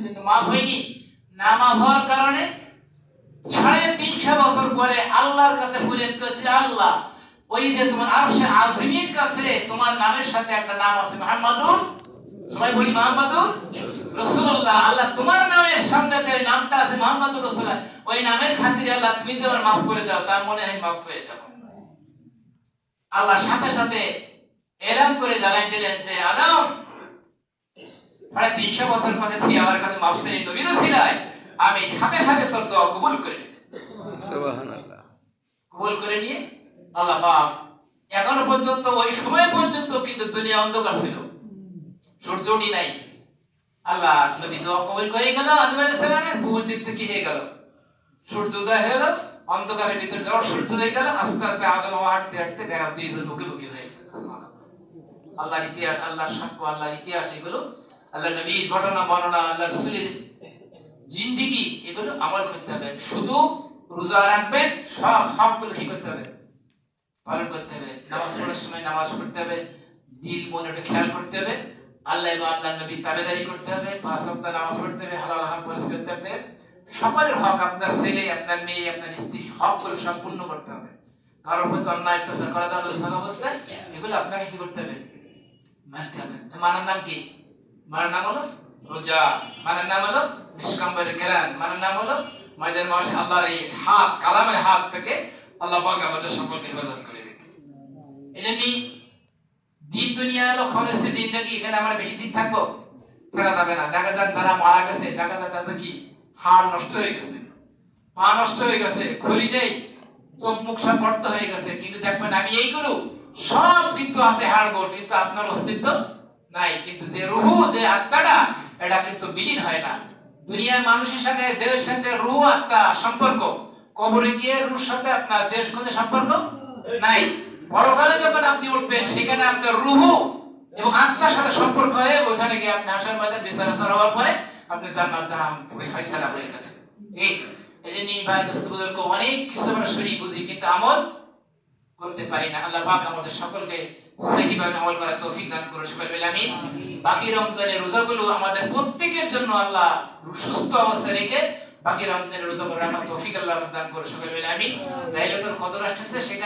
কিন্তু মাফ হয়নি। না মাফ হওয়ার কারণে 350 বছর পরে আল্লাহর কাছে ফরিয়াদ করেছে, আল্লাহ ওই যে তোমার আরশে আজিমের কাছে তোমার নামের সাথে একটা নাম আছে মুহাম্মাদুর, সবাই বলি মুহাম্মাদুর রাসূলুল্লাহ, আল্লাহ তোমার নামের সামনে যে নামটা আছে মুহাম্মাদুর রাসূলুল্লাহ, ওই নামের খাতিরে আল্লাহ তুমি যে আমার মাফ করে দাও, তার মনে হয় মাফ হয়ে যাব। আল্লাহ সাথে সাথে এলান করে জানাই দিলেন যে আদম 350 বছর পরে তুই আমার কাছে মাফ চেয়ে নবীর ওসিলায় আমি সাথে সাথে তোর দোয়া কবুল করে নিলাম। সুবহানাল্লাহ। কবুল করে নিয়ে আল্লাহ পাক এখনো পর্যন্ত ওই সময় পর্যন্ত কিন্তু দুনিয়া অন্ধকার ছিল, সূর্য উঠি নাই। আল্লাহ নবী দোয়া কবুল করে গেল, আদম আলাইহিস সালামের পূর্ব দিক থেকে হয়ে গেল, সূর্য উদয় হয়ে গেল, অন্ধকারের ভিতর যাওয়ার সূর্য হয়ে গেল, আস্তে আস্তে আদম হাঁটতে হাঁটতে দেখা দুইজন মুখোমুখি হয়ে গেল। আল্লাহর ইতিহাস, আল্লাহর সাক্ষ্য, আল্লাহর ইতিহাস, এগুলো আল্লাহ নবীর ঘটনা বর্ণনা, আল্লাহ রাসূলের জিন্দেগি, এগুলো আমল করতে হবে। শুধু রোজা রাখবেন, সবগুলো কি করতে হবে? পালন করতে হবে। নামাজ পড়ার সময় নামাজ পড়তে হবে, দিল মনে ওটা খেয়াল করতে হবে, আল্লাহ এবং আল্লাহ নবীর তাবেদারি করতে হবে, 5 ওয়াক্ত নামাজ পড়তে হবে, হালাল হারাম পরিষ্কার করতে হবে। সকলের হক, আপনার ছেলে, আপনার মেয়ে, আপনার স্ত্রী, হকগুলো সম্পূর্ণ করতে হবে। কারোর প্রতি অন্যায় অত্যাচার করা যাবে না থাকা অবস্থায়, এগুলো আপনাকে কি করতে হবে? মানতে হবে। মানার নাম কি? মানার নাম হলো রোজা, মানার নাম হলো নিষ্কাম্বরের কেরান, মানার নাম হলো ময়দান মাসে আল্লাহর এই হাত, কালামের হাত থেকে আল্লাহ পাক আমাদের সকলকে হেফাজত করে দেবে। এজন্যই দিন দুনিয়া হলো খরচে জিন্দেগি, এখানে আমরা বেশি দিন থাকবো, থাকা যাবে না। দেখা যায় তারা মারা গেছে, দেখা যায় তাদের কি হাড় নষ্ট হয়ে গেছে, পা নষ্ট হয়ে গেছে, খলি নেই, চোখ মুখ সব বর্ত হয়ে গেছে, কিন্তু দেখবেন আমি এইগুলো সব কিন্তু আছে হাড় গোড়, কিন্তু আপনার অস্তিত্ব নাই। কিন্তু যে রুহু, যে আত্মাটা, এটা কিন্তু বিলীন হয় না। দুনিয়ার মানুষের সাথে, দেহের সাথে রুহ আত্মা সম্পর্ক, কবরে গিয়ে রুহর সাথে আপনার দেহের সাথে সম্পর্ক নাই। পরকালে যখন আপনি উঠবেন, সেখানে আপনার রুহ এবং আত্মার সাথে সম্পর্ক হয়ে ওখানে গিয়ে আপনি হাসর ময়দান বিচার আসার হওয়ার পরে আপনি জান্নাত জাহান্নাম ফয়সালা হয়ে যাবেন। এজন্য ভাই দোস্ত বুজুর্গ, অনেক কিছু আমরা শুনি বুঝি, কিন্তু আমল করতে পারি না। আল্লাহ পাক আমাদের সকলকে সহিভাবে আমল করার তৌফিক দান করুন, সবাই বলি আমিন। বাকি রমজানের রোজাগুলো আমাদের প্রত্যেকের জন্য আল্লাহ সুস্থ অবস্থায় রেখে বাকি রমজানের রোজাগুলো রাখার তৌফিক আল্লাহ দান করুন, সবাই বলি আমিন। লাইলাতুল কদর আসছে, সেখানে